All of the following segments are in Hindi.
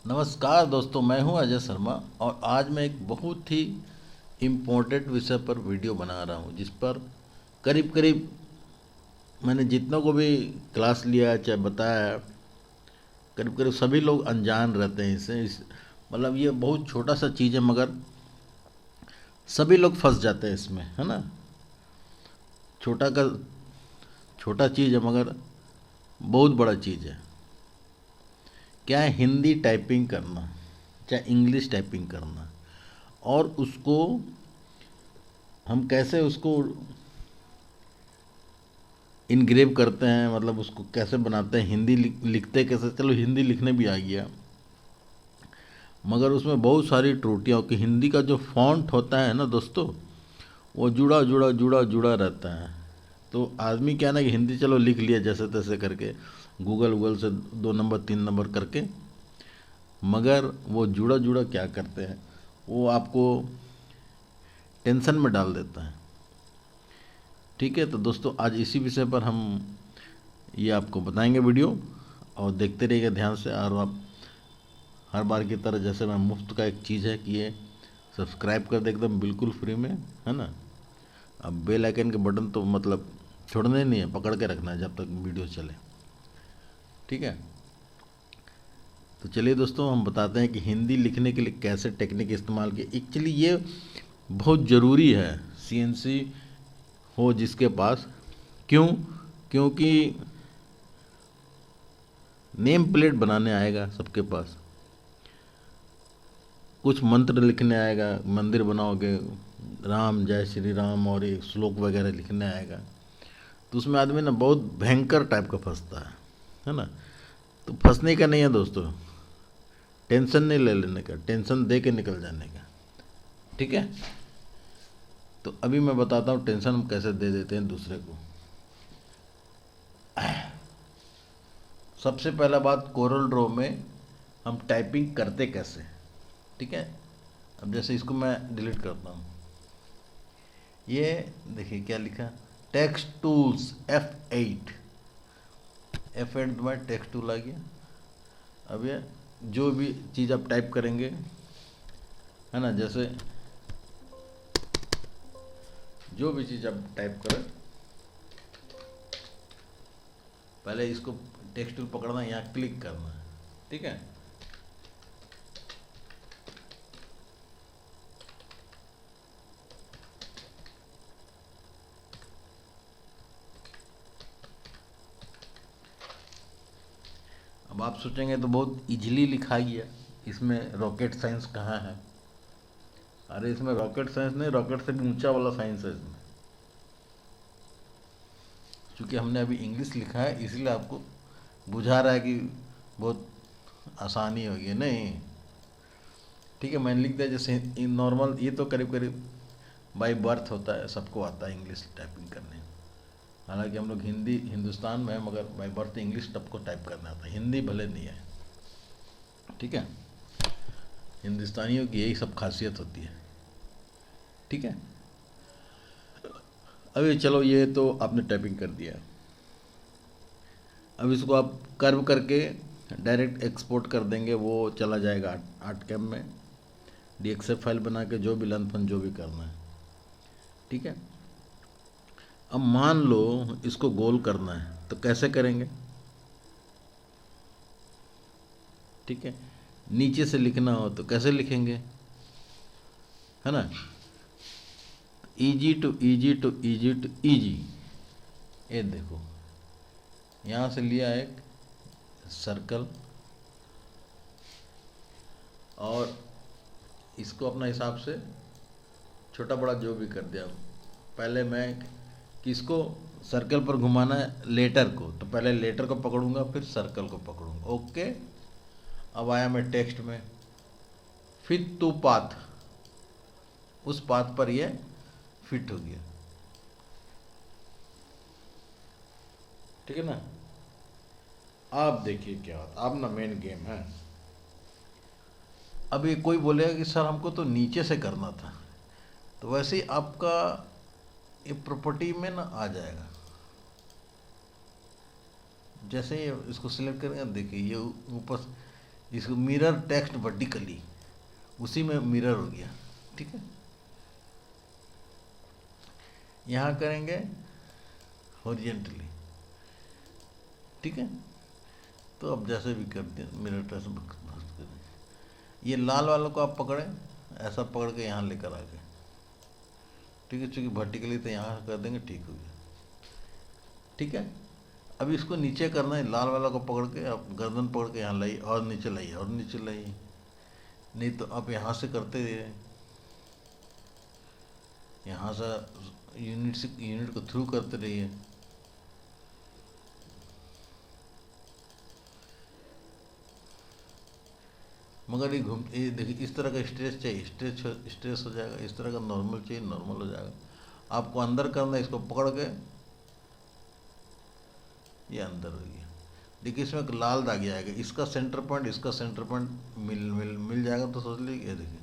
नमस्कार दोस्तों, मैं हूं अजय शर्मा और आज मैं एक बहुत ही इम्पोर्टेंट विषय पर वीडियो बना रहा हूं, जिस पर करीब करीब मैंने जितनों को भी क्लास लिया है चाहे बताया, करीब करीब सभी लोग अनजान रहते हैं इससे। मतलब ये बहुत छोटा सा चीज़ है, मगर सभी लोग फंस जाते हैं इसमें, है ना। छोटा का छोटा चीज़ है मगर बहुत बड़ा चीज़ है। क्या है? हिंदी टाइपिंग करना, चाहे इंग्लिश टाइपिंग करना, और उसको हम कैसे उसको इनग्रेव करते हैं, मतलब उसको कैसे बनाते हैं, हिंदी लिखते कैसे। चलो हिंदी लिखने भी आ गया, मगर उसमें बहुत सारी त्रुटियाँ कि हिंदी का जो फॉन्ट होता है ना दोस्तों, वो जुड़ा जुड़ा जुड़ा जुड़ा रहता है। तो आदमी क्या ना कि हिंदी चलो लिख लिया जैसे तैसे करके, गूगल गूगल से 2 नंबर 3 नंबर करके, मगर वो जुड़ा जुड़ा क्या करते हैं, वो आपको टेंशन में डाल देता है। ठीक है, तो दोस्तों आज इसी विषय पर हम ये आपको बताएंगे वीडियो, और देखते रहिएगा ध्यान से। और आप हर बार की तरह जैसे मैं मुफ्त का एक चीज़ है कि ये सब्सक्राइब कर दे एकदम बिल्कुल फ्री में, है ना। अब बेल आइकन के बटन तो मतलब छोड़ने नहीं है, पकड़ के रखना है जब तक वीडियो चले। ठीक है, तो चलिए दोस्तों हम बताते हैं कि हिंदी लिखने के लिए कैसे टेक्निक इस्तेमाल की। एक्चुअली ये बहुत ज़रूरी है, सीएनसी हो जिसके पास। क्यों? क्योंकि नेम प्लेट बनाने आएगा सबके पास, कुछ मंत्र लिखने आएगा, मंदिर बनाओगे राम जय श्री राम और एक श्लोक वगैरह लिखने आएगा, तो उसमें आदमी ना बहुत भयंकर टाइप का फंसता है ना। तो फंसने का नहीं है दोस्तों, टेंशन नहीं ले लेने का, टेंशन दे के निकल जाने का। ठीक है, तो अभी मैं बताता हूँ टेंशन हम कैसे दे देते हैं दूसरे को। सबसे पहला बात, कोरल ड्रॉ में हम टाइपिंग करते कैसे। ठीक है, अब जैसे इसको मैं डिलीट करता हूँ, ये देखिए क्या लिखा, टेक्स्ट टूल्स F8। F8 दबाए, टेक्स्ट टूल आ गया। अब ये जो भी चीज़ आप टाइप करेंगे, है ना, जैसे जो भी चीज़ आप टाइप करें, पहले इसको टेक्स्ट टूल पकड़ना है, यहाँ क्लिक करना है। ठीक है, अब आप सोचेंगे तो बहुत इजीली लिखा गया, इसमें रॉकेट साइंस कहाँ है। अरे इसमें रॉकेट साइंस नहीं, रॉकेट से भी ऊंचा वाला साइंस है इसमें। क्योंकि हमने अभी इंग्लिश लिखा है इसलिए आपको बुझा रहा है कि बहुत आसानी होगी, नहीं। ठीक है, मैंने लिख दिया जैसे नॉर्मल, ये तो करीब करीब बाई बर्थ होता है, सबको आता है इंग्लिश टाइपिंग करने। हालांकि हम लोग हिंदी हिंदुस्तान में है, मगर बाई बर्थ इंग्लिश सबको टाइप करना आता है, हिंदी भले नहीं है। ठीक है, हिंदुस्तानियों की यही सब खासियत होती है। ठीक है, अभी चलो ये तो आपने टाइपिंग कर दिया, अब इसको आप कर्व करके डायरेक्ट एक्सपोर्ट कर देंगे, वो चला जाएगा आर्ट कैम में, DXF फाइल बना के जो भी लेंथ फन जो भी करना है। ठीक है, अब मान लो इसको गोल करना है तो कैसे करेंगे। ठीक है, नीचे से लिखना हो तो कैसे लिखेंगे, है ना। Easy to easy to easy to easy, ये देखो यहाँ से लिया एक सर्कल और इसको अपना हिसाब से छोटा बड़ा जो भी कर दिया। पहले मैं किसको सर्कल पर घुमाना है, लेटर को, तो पहले लेटर को पकड़ूंगा फिर सर्कल को पकड़ूंगा। ओके, अब आया मैं टेक्स्ट में, फिट टू पाथ, उस पाथ पर ये फिट हो गया। ठीक है ना। आप देखिए क्या होता, अब ना मेन गेम है। अब ये कोई बोलेगा कि सर हमको तो नीचे से करना था, तो वैसे ही आपका ये प्रॉपर्टी में ना आ जाएगा। जैसे ही इसको सिलेक्ट करेंगे, देखिए ये ऊपर इसको मिरर टेक्स्ट वर्टिकली, उसी में मिरर हो गया। ठीक है, यहाँ करेंगे हॉरिजेंटली। ठीक है, तो अब जैसे भी कर दिया मिरर टेक्स्ट करें। ये लाल वालों को आप पकड़ें, ऐसा पकड़ के यहाँ लेकर आ गए। ठीक है, चूँकि वर्टिकली तो यहाँ कर देंगे, ठीक हो गया। ठीक है, अब इसको नीचे करना है, लाल वाला को पकड़ के आप गर्दन पकड़ के यहाँ लाइए और नीचे लाइए और नीचे लाइए। नहीं तो आप यहाँ से करते रहिए, यहाँ से यूनिट को थ्रू करते रहिए। मगर ये देखिए, इस तरह का स्ट्रेच चाहिए, स्ट्रेच हो जाएगा। इस तरह का नॉर्मल चाहिए, नॉर्मल हो जाएगा। आपको अंदर करना है, इसको पकड़ के ये अंदर हो गया। देखिए इसमें एक लाल दाग आएगा, इसका सेंटर पॉइंट इसका सेंटर पॉइंट मिल जाएगा, तो सोच लीजिए। ये देखिए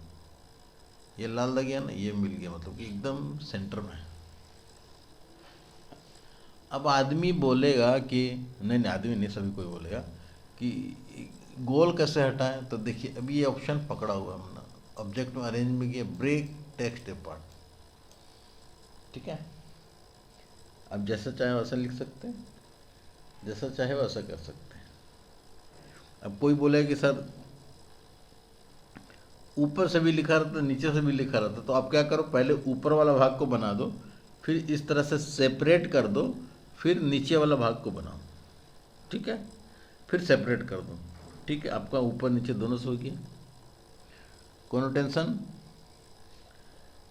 ये लाल दाग है ना, ये मिल गया, मतलब कि एकदम सेंटर में है। अब आदमी बोलेगा कि नहीं, आदमी नहीं, सभी कोई बोलेगा कि गोल कैसे हटाएं। तो देखिए अभी ये ऑप्शन पकड़ा हुआ हमने, ऑब्जेक्ट में अरेंज में किया, ब्रेक टेक्स्ट अपार्ट। ठीक है, अब जैसा चाहे वैसा लिख सकते हैं, जैसा चाहे वैसा कर सकते हैं। अब कोई बोले कि सर ऊपर से भी लिखा रहता है, नीचे से भी लिखा रहता है, तो आप क्या करो, पहले ऊपर वाला भाग को बना दो, फिर इस तरह से सेपरेट कर दो, फिर नीचे वाला भाग को बनाओ। ठीक है, फिर सेपरेट कर दो। ठीक है, आपका ऊपर नीचे दोनों से हो गया, कोनो टेंशन।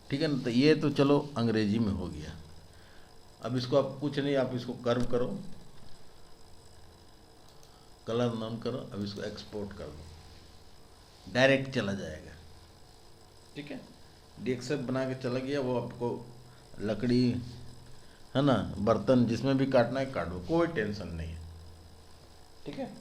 ठीक है ना, तो ये तो चलो अंग्रेजी में हो गया। अब इसको आप कुछ नहीं, आप इसको कर्व करो, कलर नाम करो, अब इसको एक्सपोर्ट कर दो, डायरेक्ट चला जाएगा। ठीक है, डीएक्सएफ बना के चला गया। वो आपको लकड़ी है ना, बर्तन जिसमें भी काटना है काट दो, कोई टेंशन नहीं है। ठीक है,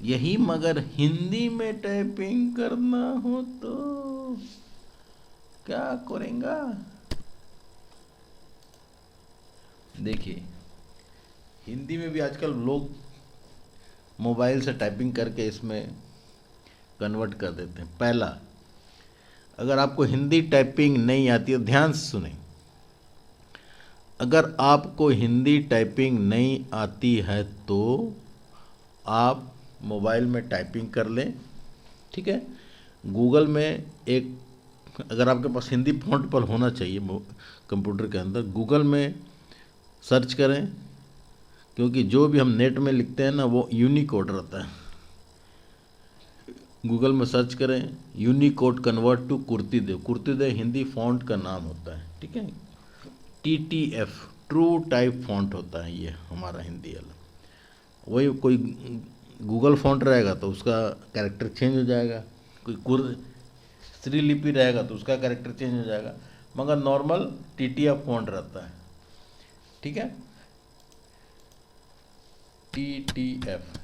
यही मगर हिंदी में टाइपिंग करना हो तो क्या करेंगे। देखिए हिंदी में भी आजकल लोग मोबाइल से टाइपिंग करके इसमें कन्वर्ट कर देते हैं। पहला, अगर आपको हिंदी टाइपिंग नहीं आती है, ध्यान से सुने, अगर आपको हिंदी टाइपिंग नहीं आती है तो आप मोबाइल में टाइपिंग कर लें। ठीक है, गूगल में एक, अगर आपके पास हिंदी फॉन्ट पर होना चाहिए कंप्यूटर के अंदर, गूगल में सर्च करें, क्योंकि जो भी हम नेट में लिखते हैं ना वो यूनिकोड रहता है। गूगल में सर्च करें Unicode convert to Krutidev. Krutidev Hindi font का नाम होता है। ठीक है, TTF ट्रू टाइप फॉन्ट होता है ये हमारा हिंदी वाला। वही कोई गूगल फॉन्ट रहेगा तो उसका कैरेक्टर चेंज हो जाएगा, कोई श्रीलिपि रहेगा तो उसका कैरेक्टर चेंज हो जाएगा, मगर नॉर्मल TTF फॉन्ट रहता है। ठीक है, TTF।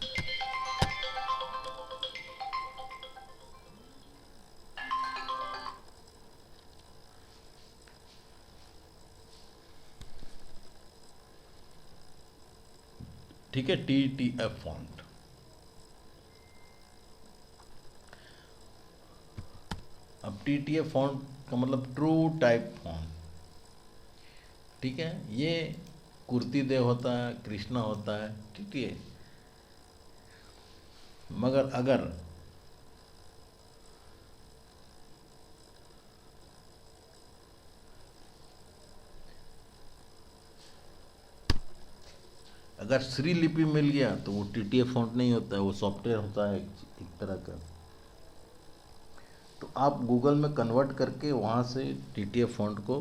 ठीक है, TTF फॉन्ट। अब TTF फॉन्ट का मतलब ट्रू टाइप फॉन्ट। ठीक है, ये कुर्तीदेव होता है, कृष्णा होता है। ठीक है, मगर अगर श्रीलिपि मिल गया तो वो TTF फॉन्ट नहीं होता है, वो सॉफ्टवेयर होता है एक तरह का। तो आप गूगल में कन्वर्ट करके वहाँ से TTF फॉन्ट को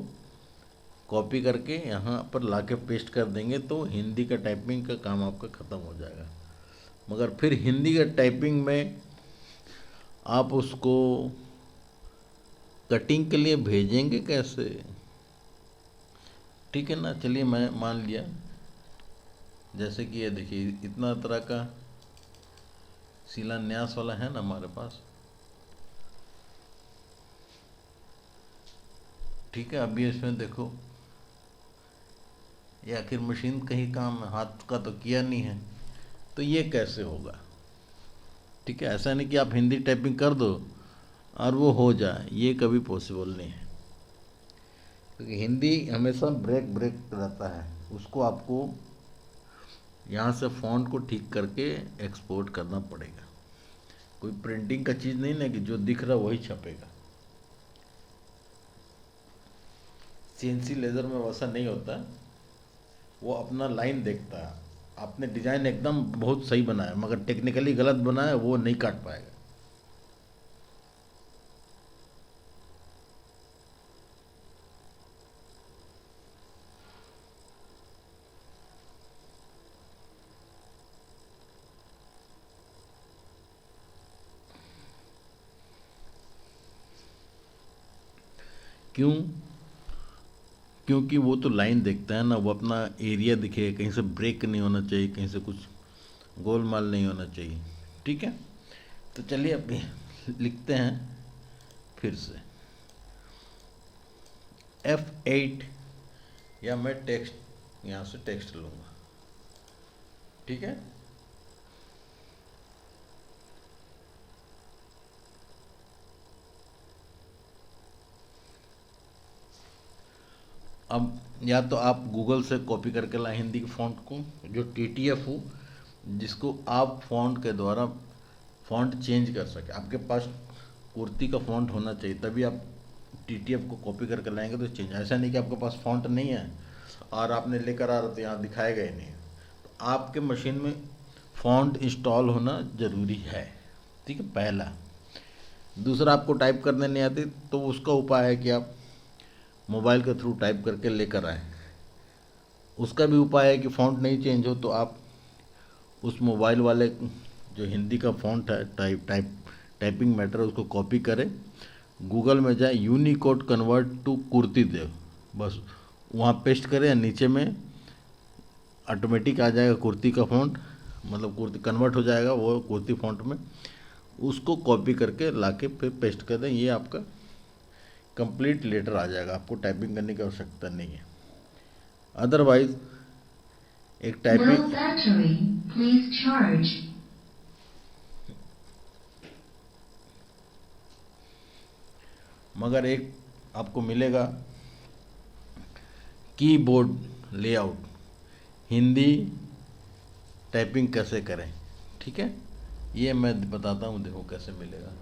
कॉपी करके यहाँ पर लाके पेस्ट कर देंगे तो हिंदी का टाइपिंग का काम आपका ख़त्म हो जाएगा। मगर फिर हिंदी का टाइपिंग में आप उसको कटिंग के लिए भेजेंगे कैसे। ठीक है ना, चलिए मैं मान लिया, जैसे कि ये देखिए इतना तरह का शिलान्यास वाला है ना हमारे पास। ठीक है, अभी इसमें देखो या आखिर मशीन का ही काम है, हाथ का तो किया नहीं है, तो ये कैसे होगा? ठीक है, ऐसा नहीं कि आप हिंदी टाइपिंग कर दो और वो हो जाए, ये कभी पॉसिबल नहीं है, क्योंकि हिंदी हमेशा ब्रेक ब्रेक रहता है, उसको आपको यहाँ से फ़ॉन्ट को ठीक करके एक्सपोर्ट करना पड़ेगा। कोई प्रिंटिंग का चीज़ नहीं ना कि जो दिख रहा वही छपेगा। सीएनसी लेज़र में वैसा नहीं होता, वो अपना लाइन देखता है। आपने डिज़ाइन एकदम बहुत सही बनाया मगर टेक्निकली गलत बनाया, वो नहीं काट पाएगा। क्यों? क्योंकि वो तो लाइन देखता है ना, वो अपना एरिया दिखे, कहीं से ब्रेक नहीं होना चाहिए, कहीं से कुछ गोलमाल नहीं होना चाहिए। ठीक है, तो चलिए अभी लिखते हैं फिर से। F8, या मैं टेक्स्ट यहाँ से टेक्स्ट लूँगा। ठीक है, अब या तो आप गूगल से कॉपी करके लाए हिंदी के फ़ॉन्ट को, जो TTF हो, जिसको आप फ़ॉन्ट के द्वारा फ़ॉन्ट चेंज कर सके। आपके पास कुर्ती का फ़ॉन्ट होना चाहिए, तभी आप TTF को कॉपी करके लाएंगे तो चेंज। ऐसा नहीं कि आपके पास फ़ॉन्ट नहीं है और आपने लेकर आ रहे तो यहाँ दिखाएगा ही नहीं। तो आपके मशीन में फ़ॉन्ट इंस्टॉल होना ज़रूरी है। ठीक है, पहला। दूसरा, आपको टाइप करने नहीं आती तो उसका उपाय है कि आप मोबाइल के थ्रू टाइप करके लेकर आए। उसका भी उपाय है कि फ़ॉन्ट नहीं चेंज हो तो आप उस मोबाइल वाले जो हिंदी का फ़ॉन्ट है, टाइपिंग मैटर, उसको कॉपी करें, गूगल में जाए, यूनिकोड कन्वर्ट टू कुर्ती देव, बस वहाँ पेस्ट करें, नीचे में ऑटोमेटिक आ जाएगा कुर्ती का फ़ॉन्ट, मतलब कुर्ती कन्वर्ट हो जाएगा वो कुर्ती फ़ॉन्ट में। उसको कॉपी करके लाके फिर पेस्ट कर दें, ये आपका कंप्लीट लेटर आ जाएगा, आपको टाइपिंग करने की आवश्यकता नहीं है। अदरवाइज एक typing No battery, please charge. मगर एक आपको मिलेगा कीबोर्ड लेआउट, हिंदी टाइपिंग कैसे करें। ठीक है, ये मैं बताता हूँ, देखो कैसे मिलेगा।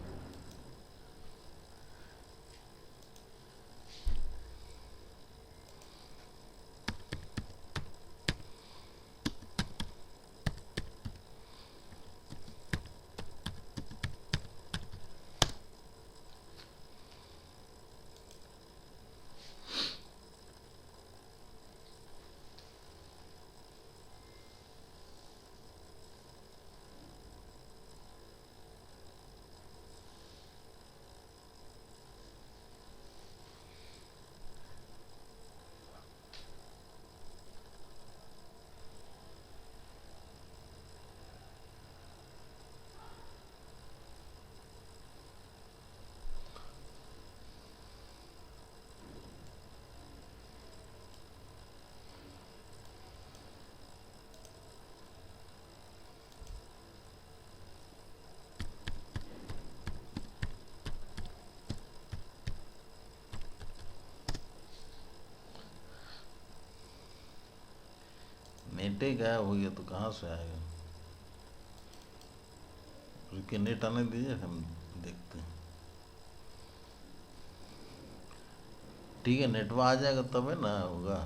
नेट ही गायब हो गया तो कहाँ से आएगा? रुकिए, नेट आने दीजिए, हम देखते हैं। ठीक है, नेटवा आ जाएगा तब है ना होगा।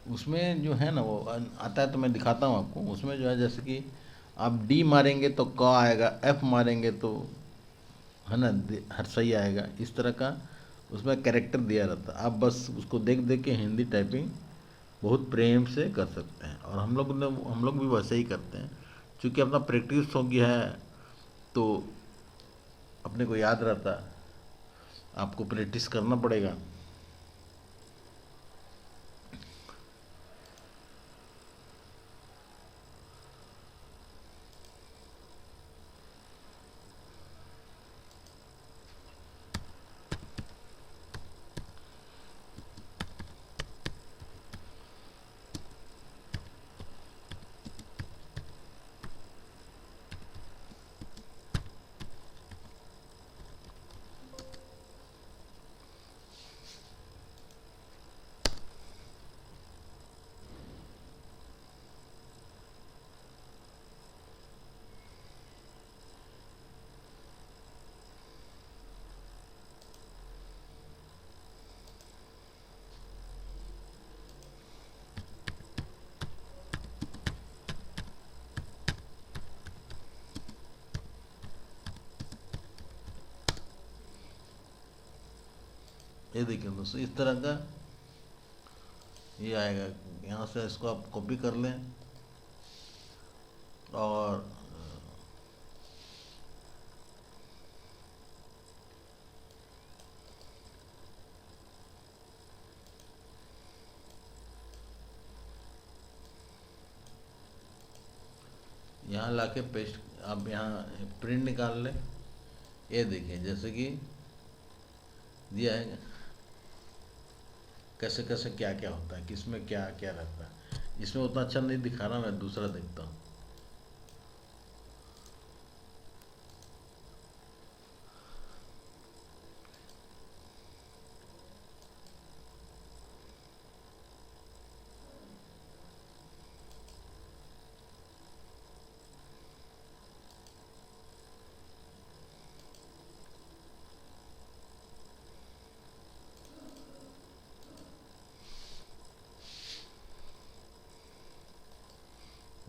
उसमें जो है ना वो आता है, तो मैं दिखाता हूँ आपको। उसमें जो है जैसे कि आप डी मारेंगे तो क आएगा, एफ मारेंगे तो है ना हर सही आएगा। इस तरह का उसमें कैरेक्टर दिया रहता है। आप बस उसको देख देख के हिंदी टाइपिंग बहुत प्रेम से कर सकते हैं। और हम लोग भी वैसे ही करते हैं, क्योंकि अपना प्रैक्टिस हो गया है तो अपने को याद रहता है। आपको प्रैक्टिस करना पड़ेगा। ये देखिए दोस्तों, इस तरह का ये आएगा। यहाँ से इसको आप कॉपी कर लें और यहाँ लाके पेस्ट, आप यहाँ प्रिंट निकाल लें। ये देखिए जैसे कि दिया है कैसे कैसे क्या क्या होता है, किसमें क्या क्या रहता है। इसमें उतना अच्छा नहीं दिखा रहा, मैं दूसरा देखता हूँ।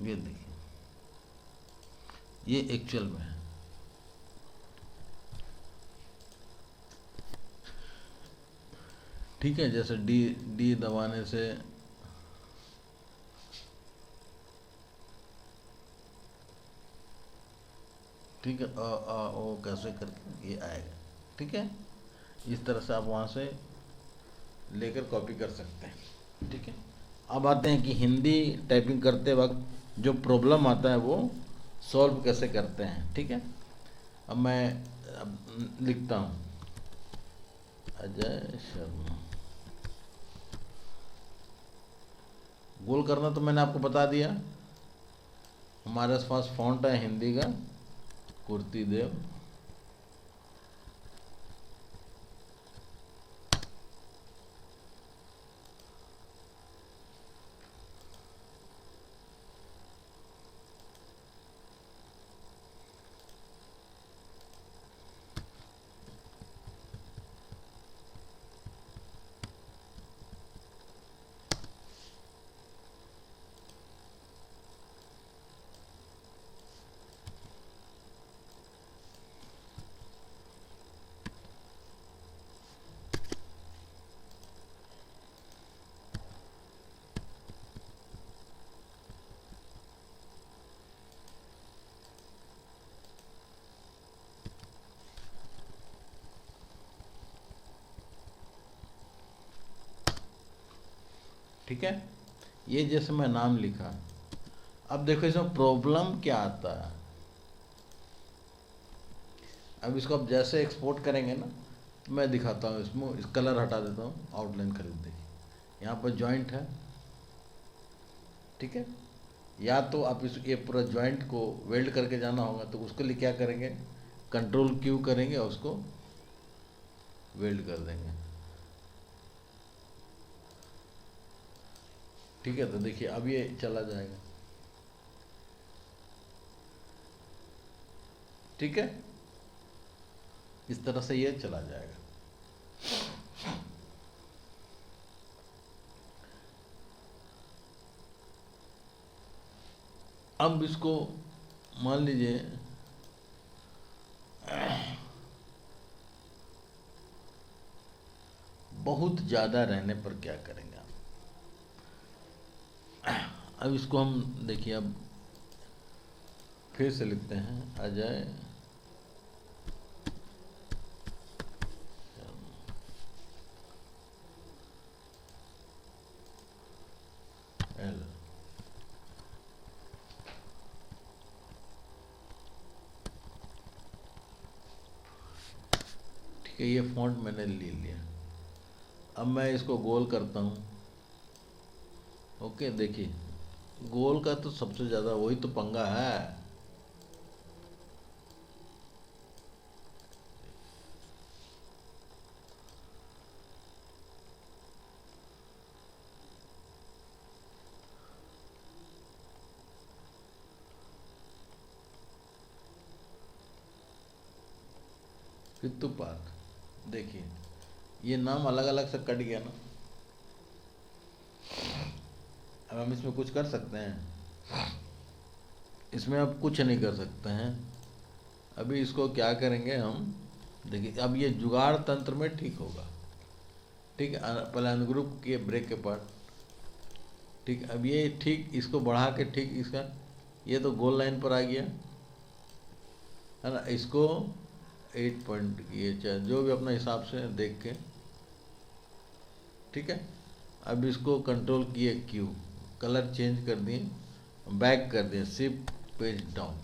ये देखिए, ये एक्चुअल में है। ठीक है, जैसे डी डी दबाने से ठीक है, ओ कैसे करके ये आएगा। ठीक है, इस तरह से आप वहाँ से लेकर कॉपी कर सकते हैं। ठीक है, अब आते हैं कि हिंदी टाइपिंग करते वक्त जो प्रॉब्लम आता है वो सॉल्व कैसे करते हैं। ठीक है, अब मैं अब लिखता हूँ अजय शर्मा। गोल करना तो मैंने आपको बता दिया। हमारे पास फॉन्ट है हिंदी का कुर्ती देव। ठीक है, ये जैसे मैं नाम लिखा। अब देखो इसमें प्रॉब्लम क्या आता है। अब इसको आप जैसे एक्सपोर्ट करेंगे ना, तो मैं दिखाता हूँ। इसमें इस कलर हटा देता हूँ, आउटलाइन कर देखिए यहाँ पर जॉइंट है। ठीक है, या तो आप इस ये पूरा जॉइंट को वेल्ड करके जाना होगा, तो उसके लिए क्या करेंगे, कंट्रोल क्यू करेंगे और उसको वेल्ड कर देंगे। ठीक है, तो देखिए अब ये चला जाएगा। ठीक है, इस तरह से ये चला जाएगा। अब इसको मान लीजिए बहुत ज़्यादा रहने पर क्या करेंगे आप। अब इसको हम देखिए, अब फिर से लिखते हैं अजय एल। ठीक है, ये फॉन्ट मैंने ले लिया। अब मैं इसको गोल करता हूँ। ओके, देखिए गोल का तो सबसे ज़्यादा वही तो पंगा है। पितू पार्क, देखिए ये नाम अलग अलग से कट गया ना। अब हम इसमें कुछ कर सकते हैं? इसमें अब कुछ नहीं कर सकते हैं। अभी इसको क्या करेंगे हम, देखिए अब ये जुगाड़ तंत्र में ठीक होगा। ठीक है, पहले अनग्रुप किए ब्रेक के पार्ट। ठीक, अब ये ठीक इसको बढ़ा के ठीक इसका ये तो गोल लाइन पर आ गया है ना। इसको 8 पॉइंट किए, चाहे जो भी अपना हिसाब से देख के। ठीक है, अब इसको कंट्रोल किए क्यू, कलर चेंज कर दिए, बैक कर दिए, शिफ्ट पेज डाउन।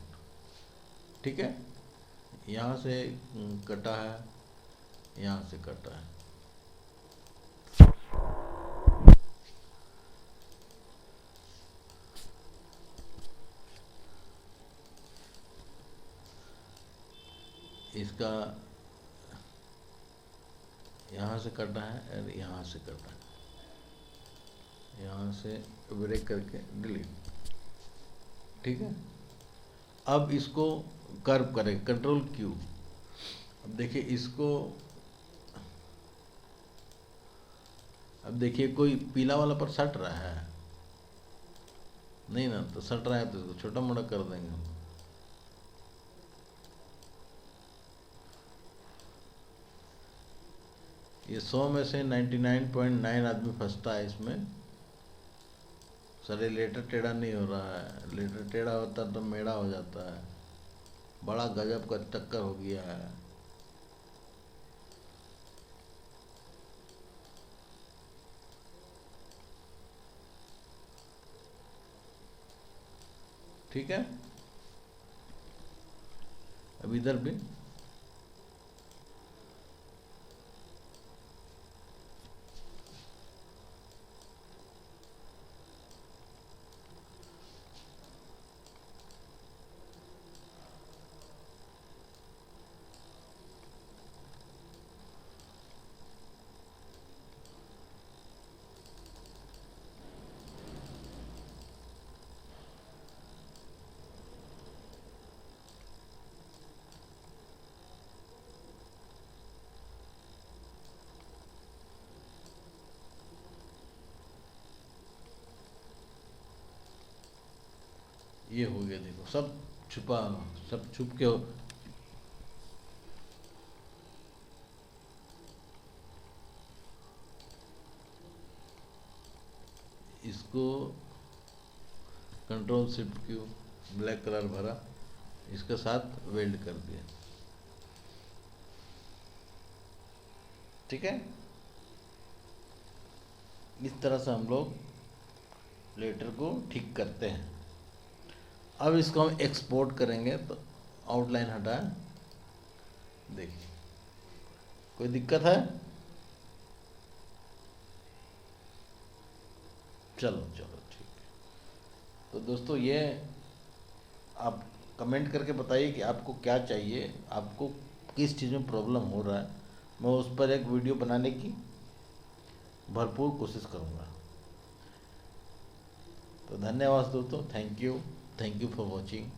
ठीक है, यहाँ से कटा है, यहाँ से कटा है। इसका यहाँ से कटा है और यहाँ से कटा है, यहाँ से ब्रेक करके डिलीट। ठीक है, अब इसको कर्व करें, कंट्रोल क्यू। अब देखिए इसको, अब देखिए कोई पीला वाला पर सट रहा है नहीं ना, तो सट रहा है तो इसको छोटा मोटा कर देंगे हम। ये 100 में से 99.9 आदमी फंसता है इसमें। सर लेटर टेढ़ा नहीं हो रहा है, लेटर टेढ़ा होता तो मेढ़ा हो जाता है। बड़ा गजब का चक्कर हो गया है। ठीक है, अब इधर भी ये हो गया। देखो सब छुपा, सब छुप के हो। इसको control shift Q, black colour भरा, इसके साथ वेल्ड कर दिया। ठीक है, इस तरह से हम लोग लेटर को ठीक करते हैं। अब इसको हम एक्सपोर्ट करेंगे तो आउटलाइन हटा, देखिए कोई दिक्कत है? चलो चलो ठीक है। तो दोस्तों ये आप कमेंट करके बताइए कि आपको क्या चाहिए, आपको किस चीज़ में प्रॉब्लम हो रहा है। मैं उस पर एक वीडियो बनाने की भरपूर कोशिश करूँगा। तो धन्यवाद दोस्तों, थैंक यू फॉर वॉचिंग।